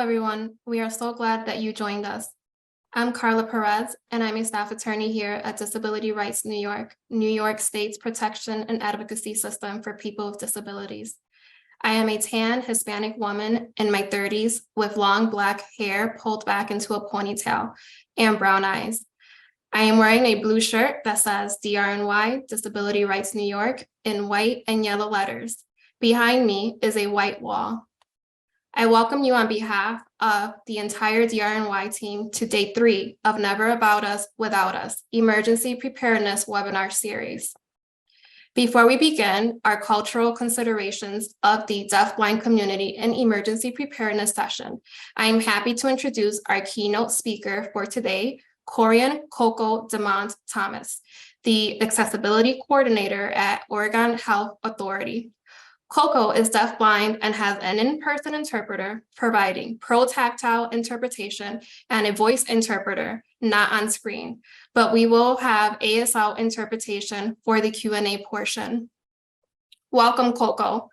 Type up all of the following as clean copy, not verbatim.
everyone. We are so glad that you joined us. I'm Carla Perez, and I'm a staff attorney here at Disability Rights New York, New York State's protection and advocacy system for people with disabilities. I am a tan Hispanic woman in my 30s with long Black hair pulled back into a ponytail and brown eyes. I am wearing a blue shirt that says DRNY, Disability Rights New York, in white and yellow letters. Behind me is a white wall. I welcome you on behalf of the entire DRNY team to day 3 of Never About Us Without Us, Emergency Preparedness webinar series. Before we begin our cultural considerations of the deafblind community in emergency preparedness session, I am happy to introduce our keynote speaker for today, Corian Coco Demont Thomas, the Accessibility Coordinator at Oregon Health Authority. Coco is deafblind and has an in-person interpreter providing pro-tactile interpretation and a voice interpreter not on screen, but we will have ASL interpretation for the Q&A portion. Welcome, Coco.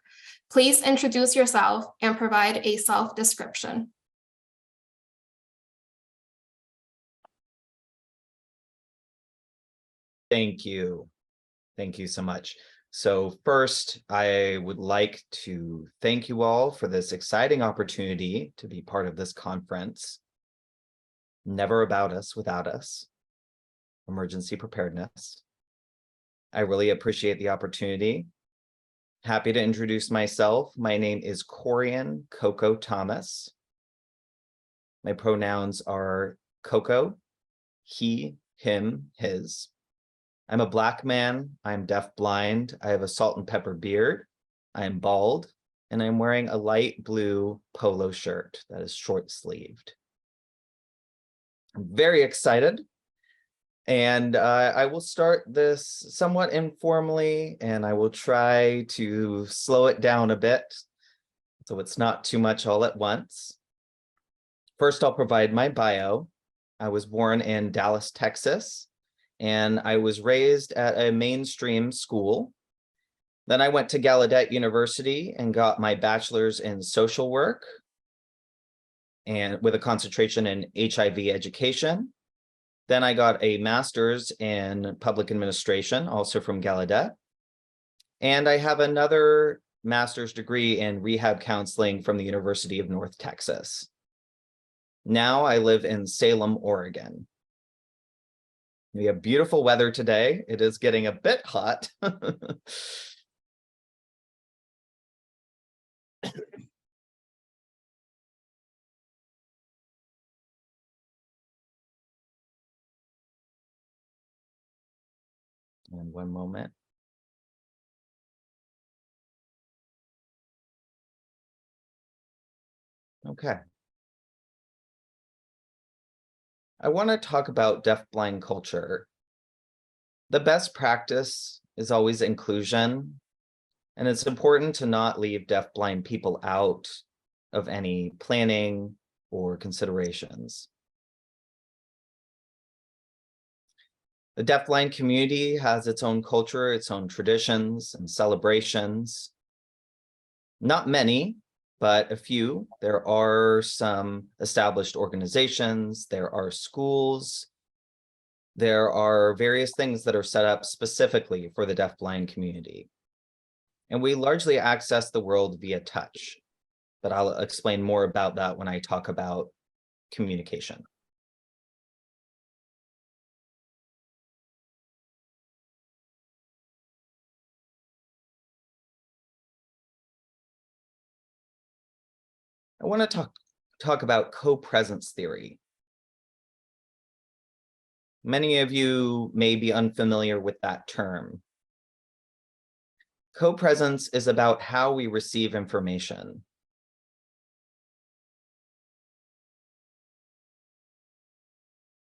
Please introduce yourself and provide a self-description. Thank you. Thank you so much. So first, I would like to thank you all for this exciting opportunity to be part of this conference. Never About Us Without Us, Emergency Preparedness. I really appreciate the opportunity. Happy to introduce myself. My name is Corian Coco Thomas. My pronouns are Coco, he, him, his. I'm a Black man, I'm deafblind, I have a salt and pepper beard, I am bald, and I'm wearing a light blue polo shirt that is short-sleeved. I'm very excited, and I will start this somewhat informally, and I will try to slow it down a bit, so it's not too much all at once. First, I'll provide my bio. I was born in Dallas, Texas, and I was raised at a mainstream school. Then I went to Gallaudet University and got my bachelor's in social work and with a concentration in HIV education. Then I got a master's in public administration, also from Gallaudet. And I have another master's degree in rehab counseling from the University of North Texas. Now I live in Salem, Oregon. We have beautiful weather today. It is getting a bit hot. And one moment. Okay. I want to talk about deafblind culture. The best practice is always inclusion, and it's important to not leave deafblind people out of any planning or considerations. The deafblind community has its own culture, its own traditions and celebrations. Not many, but a few. There are some established organizations, there are schools, there are various things that are set up specifically for the deafblind community. And we largely access the world via touch, but I'll explain more about that when I talk about communication. I want to talk about copresence theory. Many of you may be unfamiliar with that term. Copresence is about how we receive information.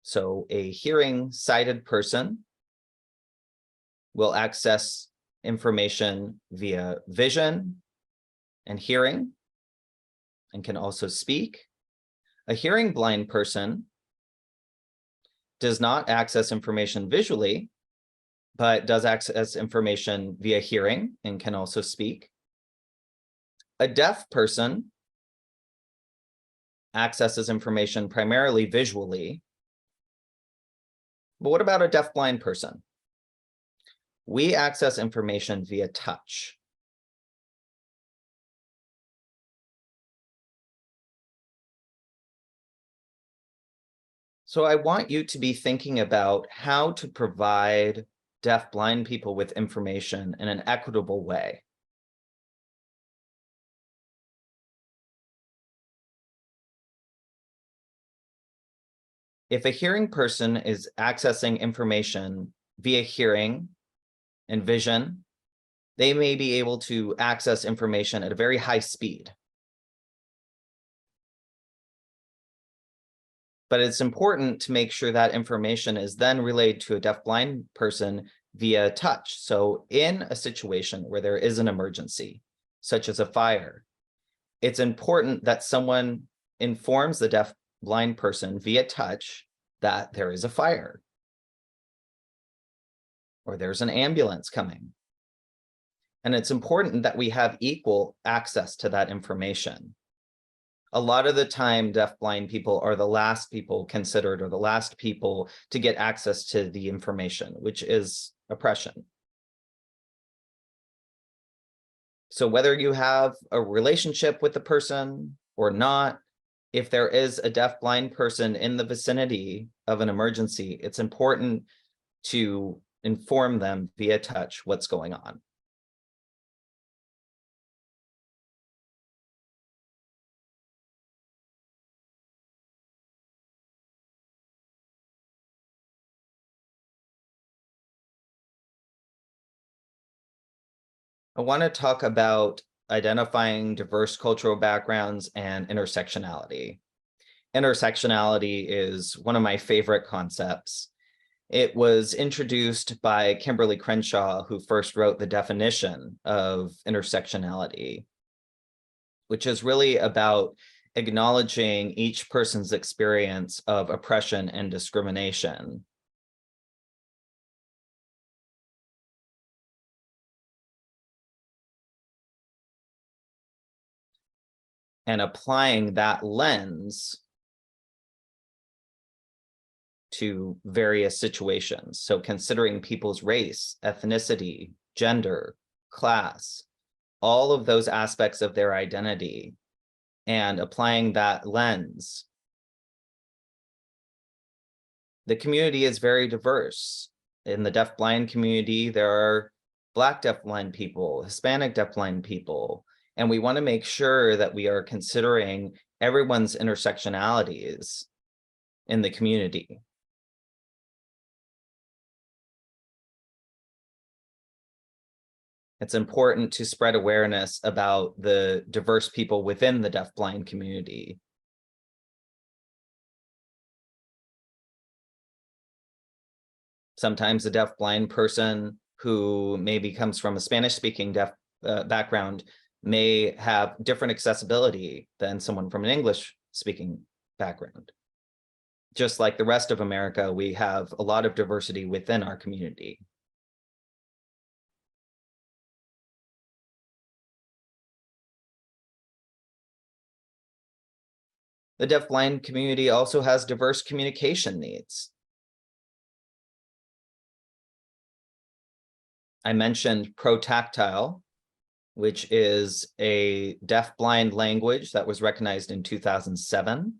So a hearing-sighted person will access information via vision and hearing, and can also speak. A hearing blind person does not access information visually, but does access information via hearing and can also speak. A deaf person accesses information primarily visually. But what about a deafblind person? We access information via touch. So I want you to be thinking about how to provide deafblind people with information in an equitable way. If a hearing person is accessing information via hearing and vision, they may be able to access information at a very high speed. But it's important to make sure that information is then relayed to a deafblind person via touch. So in a situation where there is an emergency, such as a fire, it's important that someone informs the deafblind person via touch that there is a fire or there's an ambulance coming. And it's important that we have equal access to that information. A lot of the time, deafblind people are the last people considered or the last people to get access to the information, which is oppression. So whether you have a relationship with the person or not, if there is a deafblind person in the vicinity of an emergency, it's important to inform them via touch what's going on. I want to talk about identifying diverse cultural backgrounds and intersectionality. Intersectionality is one of my favorite concepts. It was introduced by Kimberly Crenshaw, who first wrote the definition of intersectionality, which is really about acknowledging each person's experience of oppression and discrimination. And applying that lens to various situations. So considering people's race, ethnicity, gender, class, all of those aspects of their identity, and applying that lens. The community is very diverse. In the deafblind community, there are Black deafblind people, Hispanic deafblind people, and we want to make sure that we are considering everyone's intersectionalities in the community. It's important to spread awareness about the diverse people within the deafblind community. Sometimes a deafblind person who maybe comes from a Spanish-speaking deaf background may have different accessibility than someone from an English-speaking background. Just like the rest of America, we have a lot of diversity within our community. The deafblind community also has diverse communication needs. I mentioned protactile, which is a deafblind language that was recognized in 2007.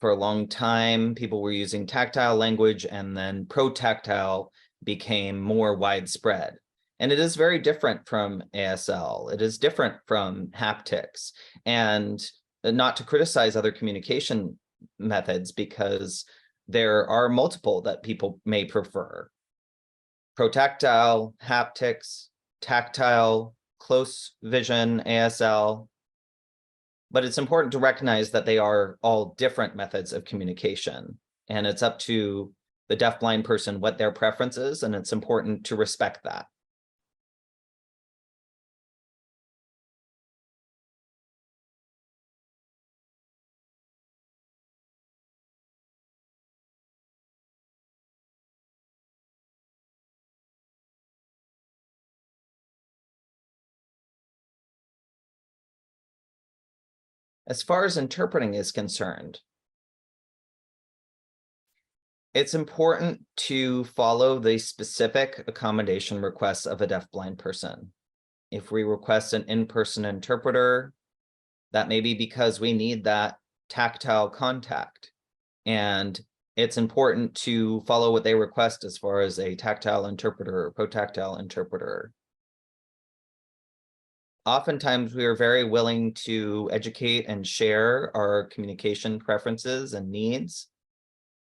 For a long time, people were using tactile language, and then protactile became more widespread. And it is very different from ASL. It is different from haptics. And not to criticize other communication methods, because there are multiple that people may prefer. Protactile, haptics, tactile, close vision, ASL. But it's important to recognize that they are all different methods of communication. And it's up to the deafblind person what their preference is, and it's important to respect that. As far as interpreting is concerned, it's important to follow the specific accommodation requests of a deafblind person. If we request an in-person interpreter, that may be because we need that tactile contact. And it's important to follow what they request as far as a tactile interpreter or protactile interpreter. Oftentimes, we are very willing to educate and share our communication preferences and needs,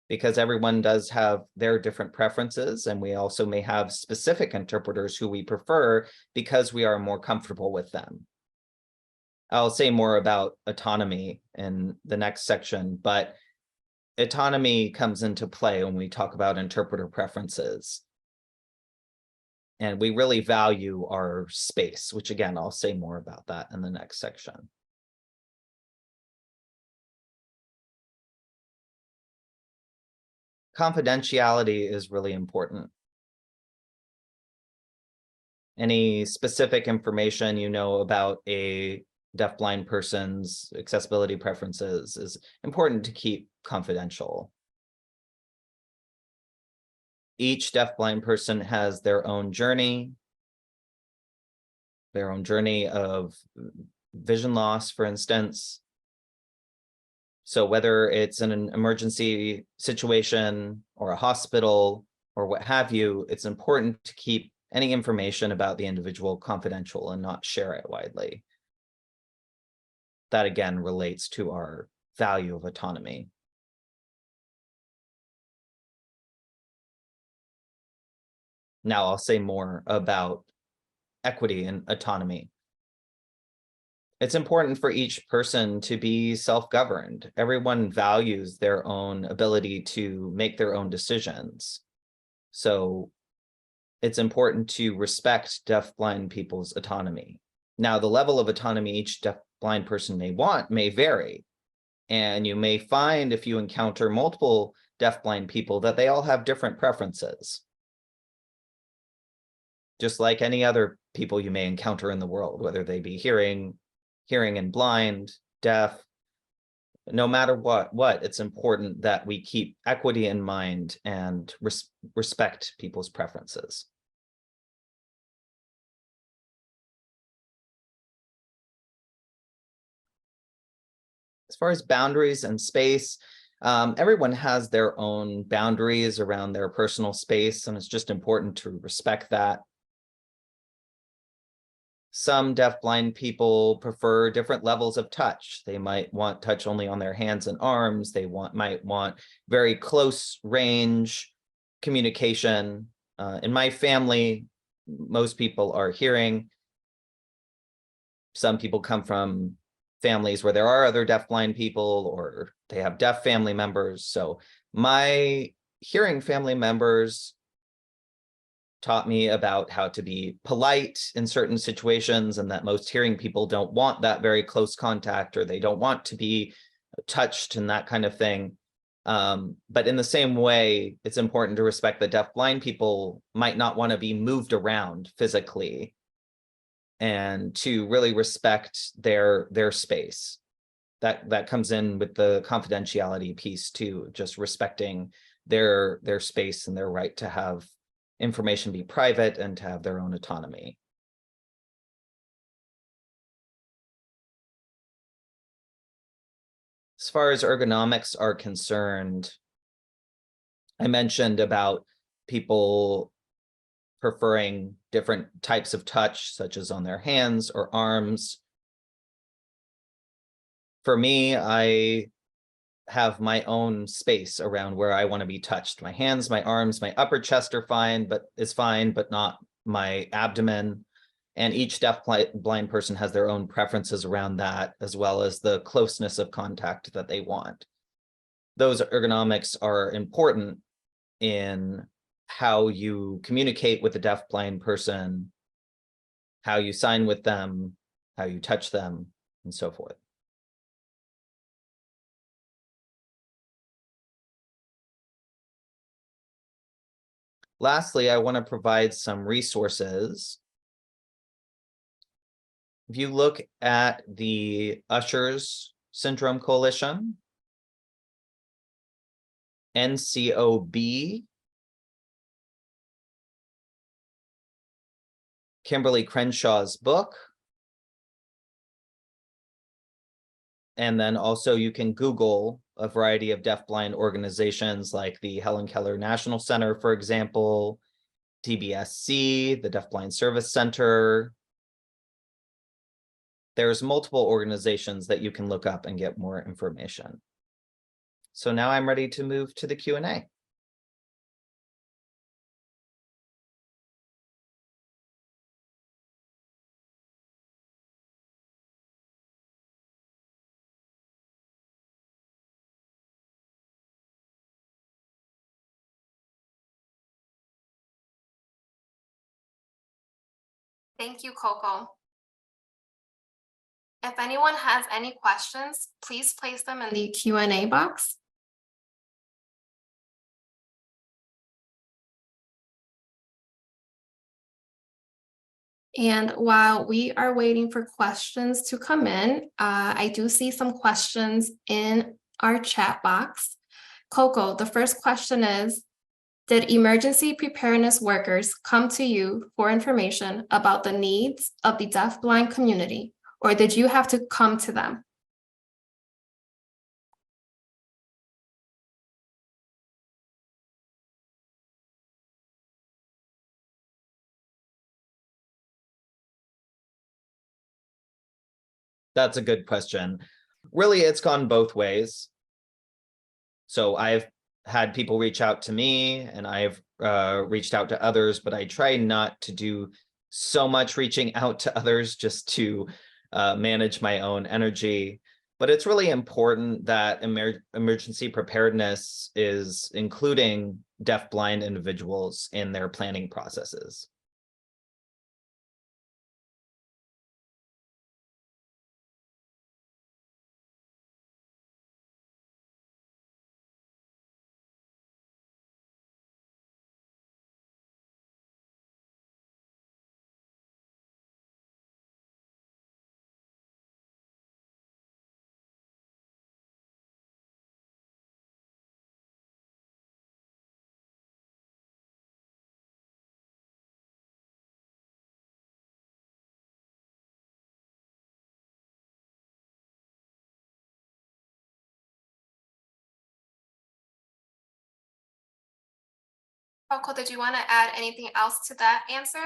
because everyone does have their different preferences, and we also may have specific interpreters who we prefer because we are more comfortable with them. I'll say more about autonomy in the next section, but autonomy comes into play when we talk about interpreter preferences. And we really value our space, which again, I'll say more about that in the next section. Confidentiality is really important. Any specific information you know about a deafblind person's accessibility preferences is important to keep confidential. Each deafblind person has their own journey of vision loss, for instance. So whether it's in an emergency situation or a hospital or what have you, it's important to keep any information about the individual confidential and not share it widely. That again relates to our value of autonomy. Now I'll say more about equity and autonomy. It's important for each person to be self-governed. Everyone values their own ability to make their own decisions. So it's important to respect deafblind people's autonomy. Now, the level of autonomy each deafblind person may want may vary. And you may find, if you encounter multiple deafblind people, that they all have different preferences. Just like any other people you may encounter in the world, whether they be hearing and blind, deaf, no matter what, it's important that we keep equity in mind and respect people's preferences. As far as boundaries and space, everyone has their own boundaries around their personal space, and it's just important to respect that. Some deafblind people prefer different levels of touch. They might want touch only on their hands and arms. They might want very close range communication. In my family, most people are hearing. Some people come from families where there are other deafblind people, or they have deaf family members. So my hearing family members taught me about how to be polite in certain situations, and that most hearing people don't want that very close contact, or they don't want to be touched and that kind of thing. But in the same way, it's important to respect that deafblind people might not want to be moved around physically, and to really respect their space. That comes in with the confidentiality piece too, just respecting their space and their right to have information be private and to have their own autonomy. As far as ergonomics are concerned, I mentioned about people preferring different types of touch, such as on their hands or arms. For me, I have my own space around where I want to be touched. My hands, my arms, my upper chest are fine, but not my abdomen. And each deafblind person has their own preferences around that, as well as the closeness of contact that they want. Those ergonomics are important in how you communicate with a deafblind person, how you sign with them, how you touch them, and so forth. Lastly, I want to provide some resources. If you look at the ushers Syndrome Coalition, NCOB, Kimberly Crenshaw's book. And then also you can Google a variety of deafblind organizations like the Helen Keller National Center, for example, TBSC, the Deafblind Service Center. There's multiple organizations that you can look up and get more information. So now I'm ready to move to the Q&A. Thank you, Coco. If anyone has any questions, please place them in the Q&A box. And while we are waiting for questions to come in, I do see some questions in our chat box. Coco, the first question is, did emergency preparedness workers come to you for information about the needs of the deafblind community, or did you have to come to them? That's a good question. Really, it's gone both ways. So I've had people reach out to me and I've reached out to others, but I try not to do so much reaching out to others just to manage my own energy. But it's really important that emergency preparedness is including deafblind individuals in their planning processes. Coco, did you want to add anything else to that answer?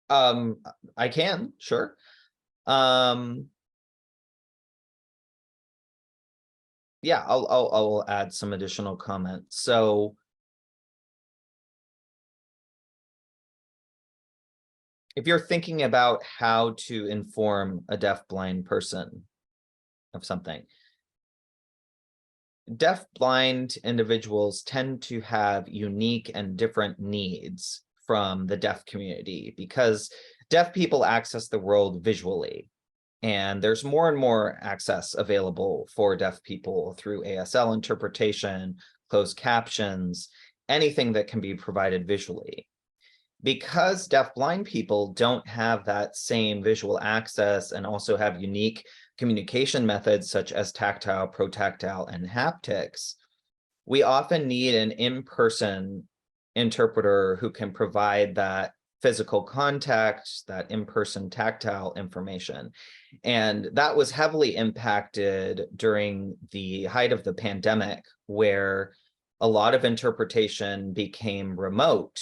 I can, sure. Yeah, I'll add some additional comments. So if you're thinking about how to inform a deafblind person of something, deafblind individuals tend to have unique and different needs from the deaf community because deaf people access the world visually. And there's more and more access available for deaf people through ASL interpretation, closed captions, anything that can be provided visually. Because deafblind people don't have that same visual access and also have unique communication methods such as tactile, protactile, and haptics, we often need an in-person interpreter who can provide that physical contact, that in-person tactile information. And that was heavily impacted during the height of the pandemic, where a lot of interpretation became remote.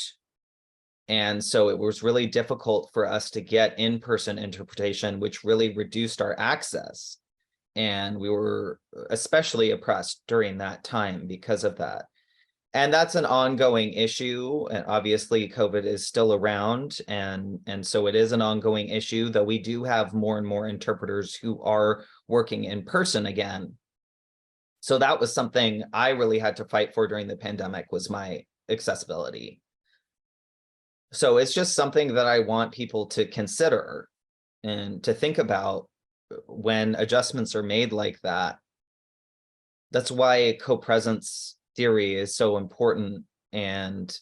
And so it was really difficult for us to get in-person interpretation, which really reduced our access. And we were especially oppressed during that time because of that. And that's an ongoing issue. And obviously, COVID is still around. And so it is an ongoing issue, though we do have more and more interpreters who are working in person again. So that was something I really had to fight for during the pandemic, was my accessibility. So it's just something that I want people to consider and to think about when adjustments are made like that. That's why Copresence Theory is so important And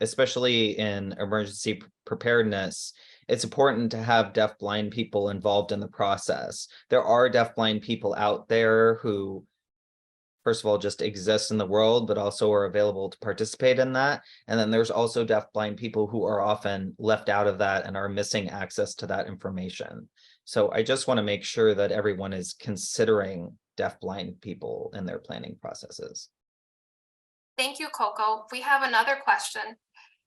especially in emergency preparedness, it's important to have deafblind people involved in the process. There are deafblind people out there who, first of all, just exist in the world, but also are available to participate in that. And then there's also deafblind people who are often left out of that and are missing access to that information. So I just want to make sure that everyone is considering deafblind people in their planning processes. Thank you, Coco. We have another question.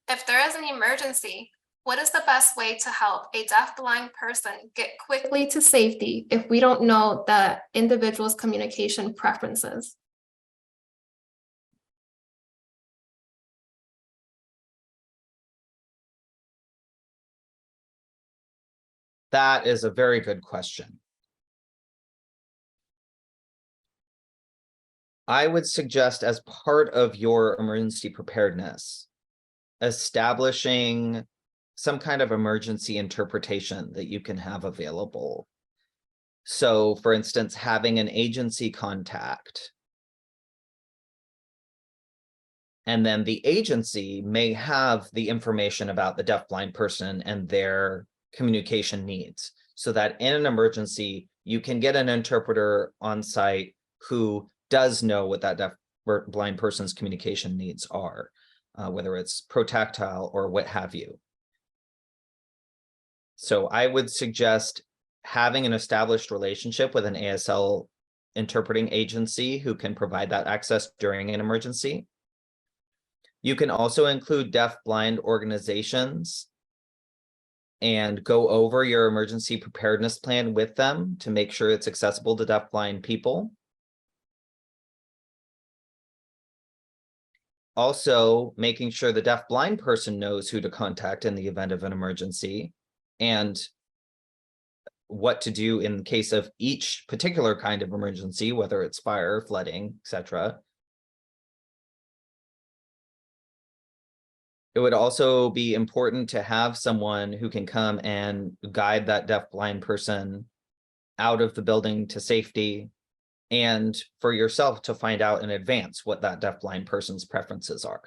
If there is an emergency, what is the best way to help a deafblind person get quickly to safety if we don't know the individual's communication preferences? That is a very good question. I would suggest, as part of your emergency preparedness, establishing some kind of emergency interpretation that you can have available. So, for instance, having an agency contact. And then the agency may have the information about the deafblind person and their communication needs, so that in an emergency, you can get an interpreter on site who does know what that deafblind person's communication needs are, whether it's protactile or what have you. So I would suggest having an established relationship with an ASL interpreting agency who can provide that access during an emergency. You can also include deafblind organizations and go over your emergency preparedness plan with them to make sure it's accessible to deafblind people. Also, making sure the deafblind person knows who to contact in the event of an emergency and what to do in case of each particular kind of emergency, whether it's fire, flooding, etc. It would also be important to have someone who can come and guide that deafblind person out of the building to safety, and for yourself to find out in advance what that deafblind person's preferences are.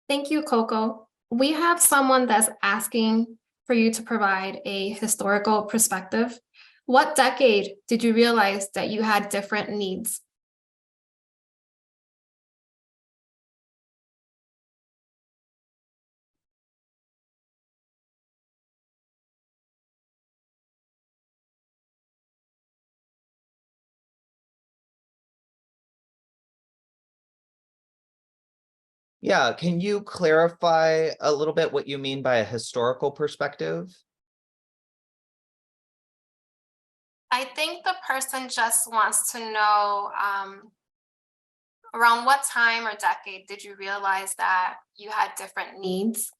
Thank you, Coco. We have someone that's asking for you to provide a historical perspective. What decade did you realize that you had different needs? Yeah, can you clarify a little bit what you mean by a historical perspective? I think the person just wants to know around what time or decade did you realize that you had different needs?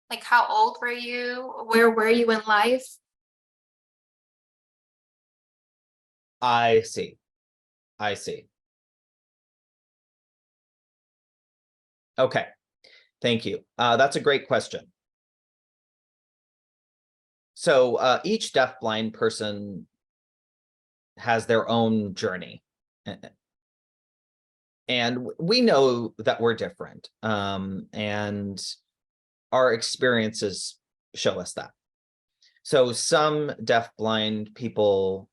Like, how old were you? Where were you in life? I see. I see. Okay, thank you. That's a great question. So each deafblind person has their own journey. And we know that we're different. And our experiences show us that. So some deafblind people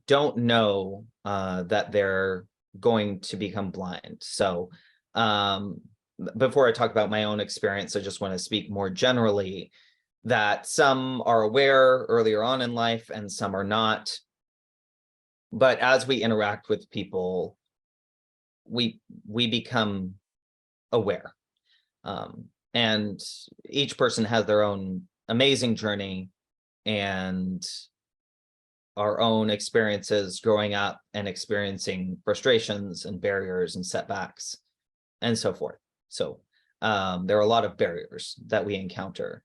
don't know that they're going to become blind. So before I talk about my own experience, I just want to speak more generally that some are aware earlier on in life and some are not. But as we interact with people, we become aware. And each person has their own amazing journey and our own experiences growing up and experiencing frustrations and barriers and setbacks and so forth. So there are a lot of barriers that we encounter.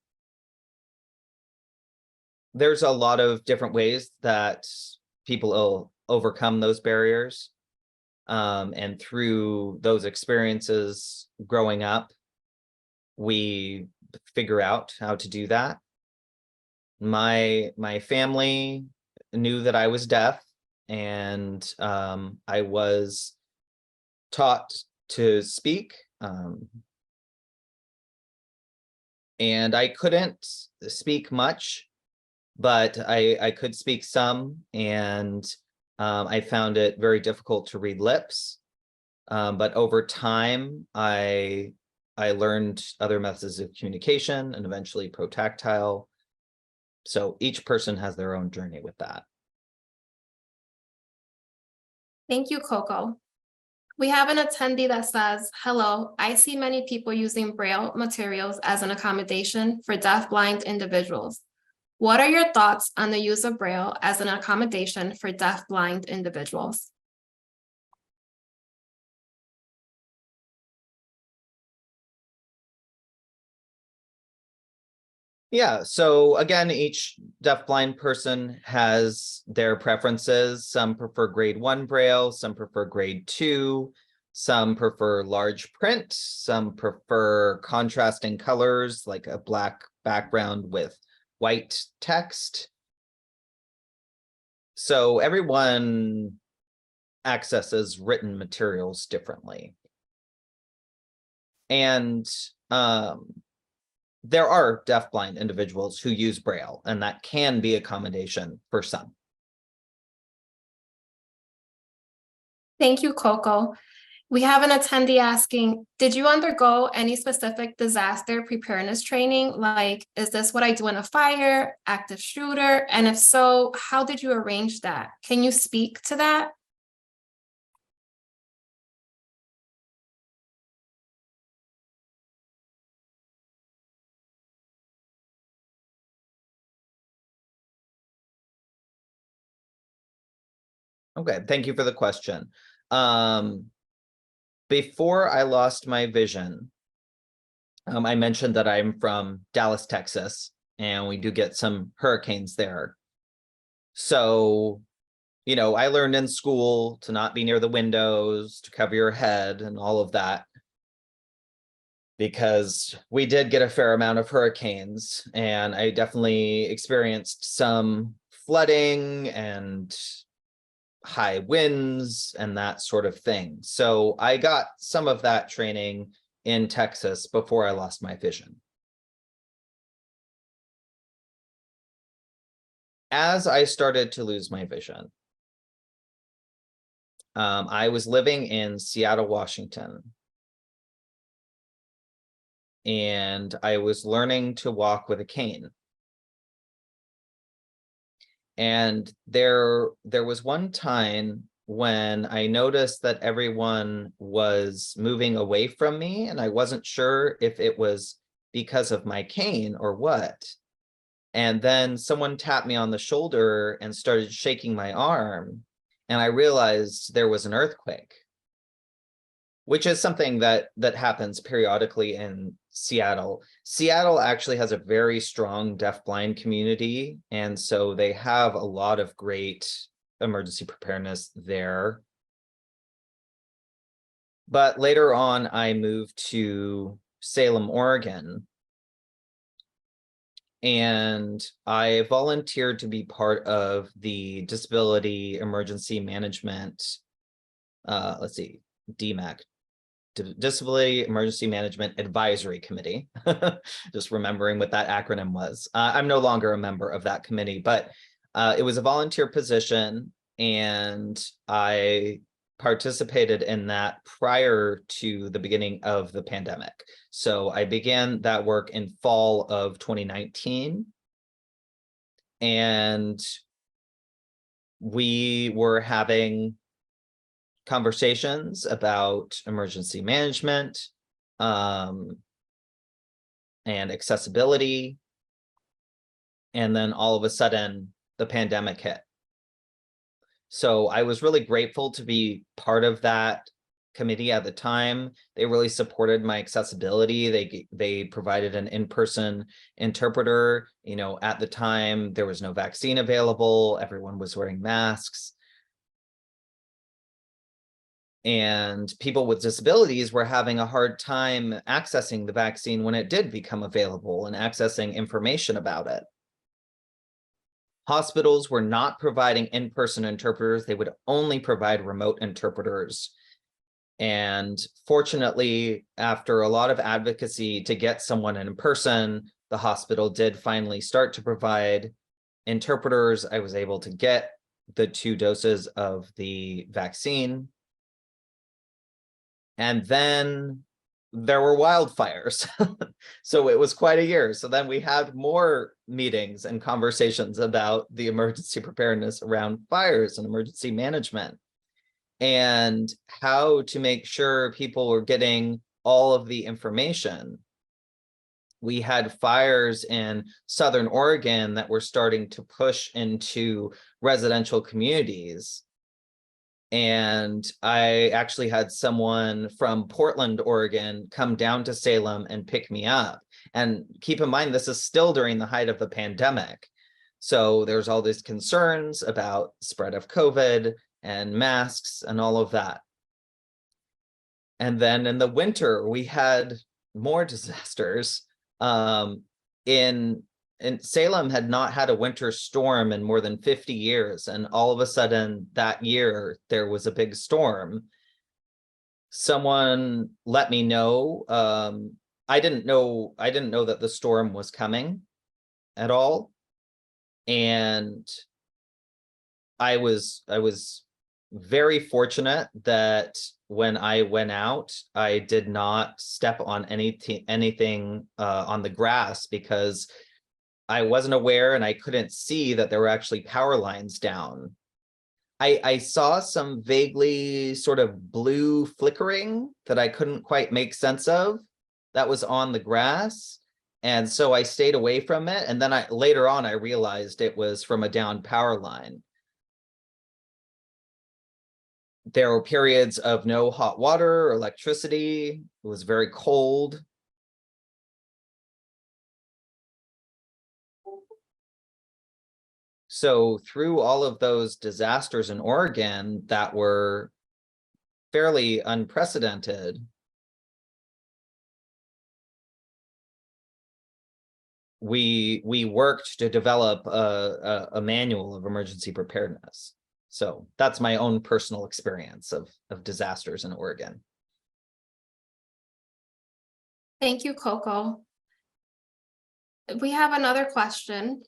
There's a lot of different ways that people will overcome those barriers. And through those experiences growing up, we figure out how to do that. my family knew that I was deaf, and I was taught to speak, and I couldn't speak much, but I could speak some, and I found it very difficult to read lips. But over time, I learned other methods of communication and eventually protactile. So each person has their own journey with that. Thank you, Coco. We have an attendee that says, hello, I see many people using Braille materials as an accommodation for deafblind individuals. What are your thoughts on the use of Braille as an accommodation for deafblind individuals? Yeah, so again, each deafblind person has their preferences. Some prefer grade 1 Braille, some prefer grade 2, some prefer large print, some prefer contrasting colors like a black background with white text. So everyone accesses written materials differently. And there are deafblind individuals who use Braille, and that can be accommodation for some. Thank you, Coco. We have an attendee asking, did you undergo any specific disaster preparedness training? Like, is this what I do in a fire, active shooter? And if so, how did you arrange that? Can you speak to that? Okay, thank you for the question. Before I lost my vision, I mentioned that I'm from Dallas, Texas, and we do get some hurricanes there. So, you know, I learned in school to not be near the windows, to cover your head and all of that, because we did get a fair amount of hurricanes, and I definitely experienced some flooding and high winds and that sort of thing. So I got some of that training in Texas before I lost my vision. As I started to lose my vision, I was living in Seattle, Washington, and I was learning to walk with a cane. And there was one time when I noticed that everyone was moving away from me, and I wasn't sure if it was because of my cane or what. And then someone tapped me on the shoulder and started shaking my arm, and I realized there was an earthquake, which is something that happens periodically in Seattle. Seattle actually has a very strong deafblind community, and so they have a lot of great emergency preparedness there. But later on, I moved to Salem, Oregon, and I volunteered to be part of the disability emergency management, let's see, DMAC, Disability Emergency Management Advisory Committee. Just remembering what that acronym was. I'm no longer a member of that committee, but it was a volunteer position, and I participated in that prior to the beginning of the pandemic. So I began that work in fall of 2019, and we were having conversations about emergency management and accessibility. And then all of a sudden, the pandemic hit. So I was really grateful to be part of that committee at the time. They really supported my accessibility. They provided an in-person interpreter. You know, at the time, there was no vaccine available. Everyone was wearing masks. And people with disabilities were having a hard time accessing the vaccine when it did become available and accessing information about it. Hospitals were not providing in-person interpreters. They would only provide remote interpreters. And fortunately, after a lot of advocacy to get someone in person, the hospital did finally start to provide interpreters. I was able to get the 2 doses of the vaccine. And then there were wildfires. So it was quite a year. So then we had more meetings and conversations about the emergency preparedness around fires and emergency management, and how to make sure people were getting all of the information. We had fires in Southern Oregon that were starting to push into residential communities. And I actually had someone from Portland, Oregon, come down to Salem and pick me up. And keep in mind, this is still during the height of the pandemic. So there's all these concerns about spread of COVID and masks and all of that. And then in the winter, we had more disasters. In Salem had not had a winter storm in more than 50 years. And all of a sudden that year, there was a big storm. Someone let me know. I didn't know that the storm was coming at all. And I was very fortunate that when I went out, I did not step on anything on the grass, because I wasn't aware and I couldn't see that there were actually power lines down. I saw some vaguely sort of blue flickering that I couldn't quite make sense of that was on the grass. And so I stayed away from it. And then later on, I realized it was from a down power line. There were periods of no hot water or electricity. It was very cold. So through all of those disasters in Oregon that were fairly unprecedented, we worked to develop a manual of emergency preparedness. So that's my own personal experience of disasters in Oregon. Thank you, Coco. We have another question.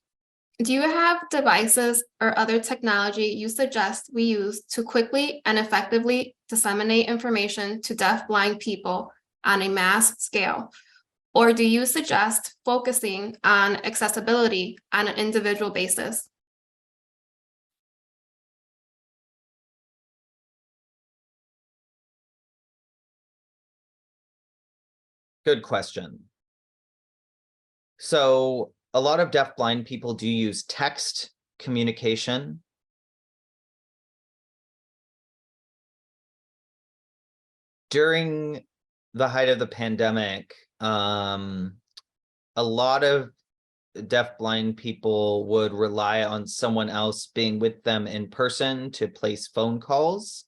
Do you have devices or other technology you suggest we use to quickly and effectively disseminate information to deaf-blind people on a mass scale? Or do you suggest focusing on accessibility on an individual basis? Good question. So a lot of deaf-blind people do use text communication. During the height of the pandemic, a lot of deaf-blind people would rely on someone else being with them in person to place phone calls.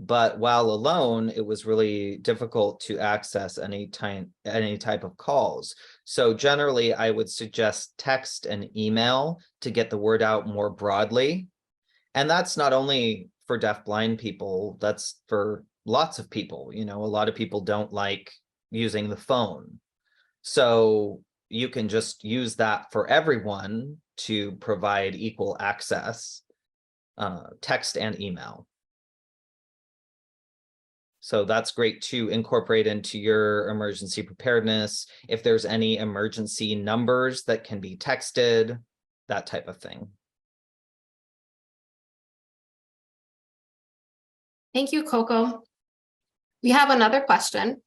But while alone, it was really difficult to access any type of calls. So generally, I would suggest text and email to get the word out more broadly. And that's not only for deaf-blind people, that's for lots of people. You know, a lot of people don't like using the phone. So you can just use that for everyone to provide equal access, text and email. So that's great to incorporate into your emergency preparedness. If there's any emergency numbers that can be texted, that type of thing. Thank you, Coco. We have another question.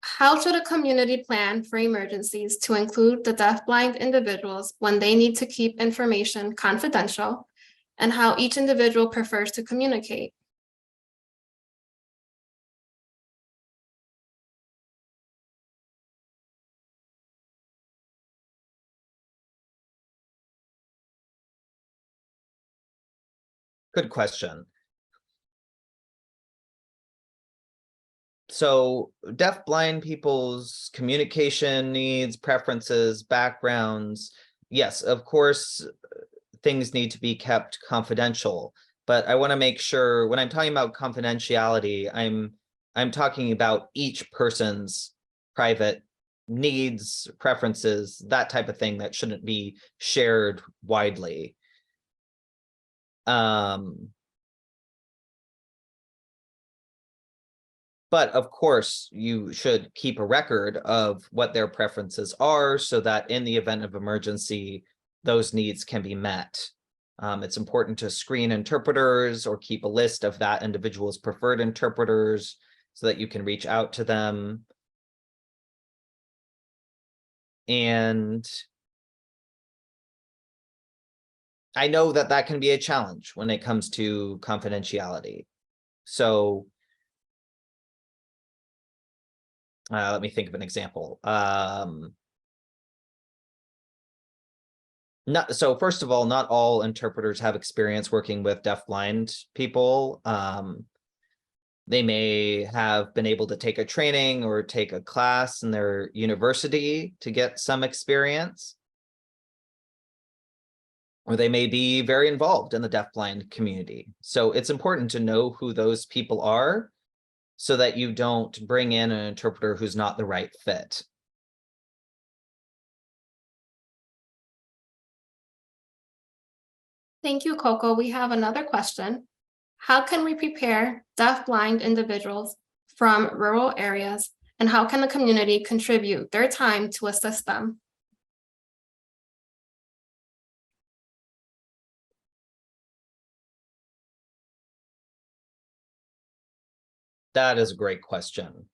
How should a community plan for emergencies to include the deaf-blind individuals when they need to keep information confidential, and how each individual prefers to communicate? Good question. So deaf-blind people's communication needs, preferences, backgrounds, yes, of course, things need to be kept confidential, but I want to make sure when I'm talking about confidentiality, I'm talking about each person's private needs, preferences, that type of thing that shouldn't be shared widely. But of course, you should keep a record of what their preferences are so that in the event of emergency, those needs can be met. It's important to screen interpreters or keep a list of that individual's preferred interpreters so that you can reach out to them. And I know that that can be a challenge when it comes to confidentiality. So let me think of an example. So first of all, not all interpreters have experience working with deafblind people. They may have been able to take a training or take a class in their university to get some experience. Or they may be very involved in the deafblind community. So it's important to know who those people are so that you don't bring in an interpreter who's not the right fit. Thank you, Coco. We have another question. How can we prepare deafblind individuals from rural areas, and how can the community contribute their time to assist them? That is a great question.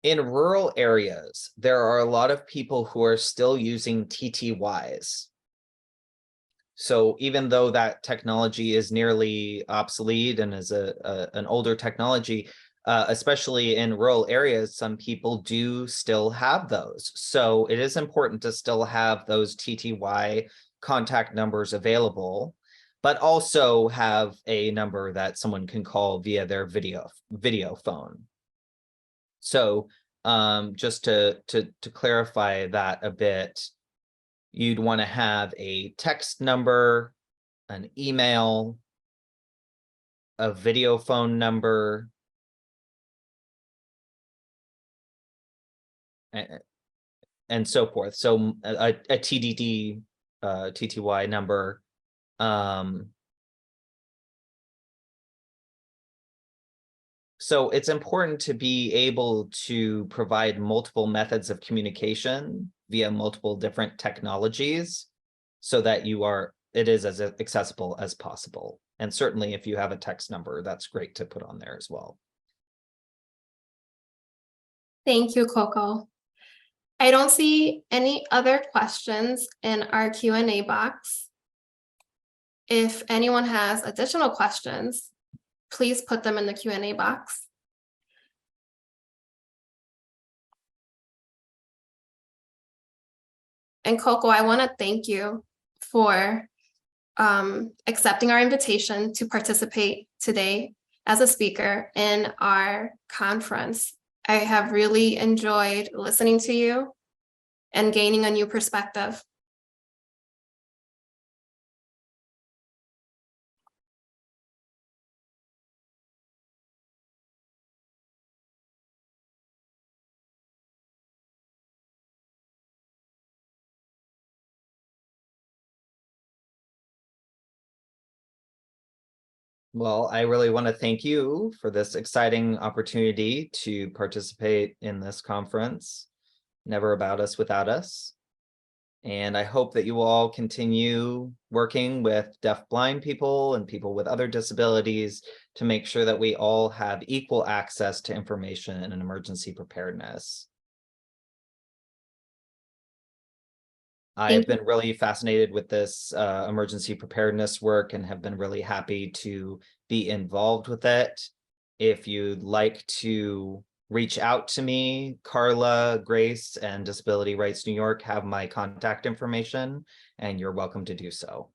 In rural areas, there are a lot of people who are still using TTYs. So even though that technology is nearly obsolete and is an older technology, especially in rural areas, some people do still have those. So it is important to still have those TTY contact numbers available, but also have a number that someone can call via their video phone. So just to clarify that a bit, you'd want to have a text number, an email, a video phone number, and so forth. So a TDD, TTY number. So it's important to be able to provide multiple methods of communication via multiple different technologies so that it is as accessible as possible. And certainly if you have a text number, that's great to put on there as well. Thank you, Coco. I don't see any other questions in our Q&A box. If anyone has additional questions, please put them in the Q&A box. And Coco, I want to thank you for accepting our invitation to participate today as a speaker in our conference. I have really enjoyed listening to you and gaining a new perspective. Well, I really want to thank you for this exciting opportunity to participate in this conference. Never about us without us. And I hope that you will all continue working with deaf-blind people and people with other disabilities to make sure that we all have equal access to information and emergency preparedness. I've been really fascinated with this emergency preparedness work and have been really happy to be involved with it. If you'd like to reach out to me, Carla, Grace, and Disability Rights New York have my contact information, and you're welcome to do so.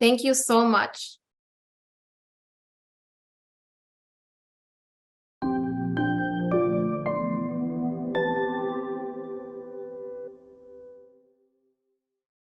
Thank you so much.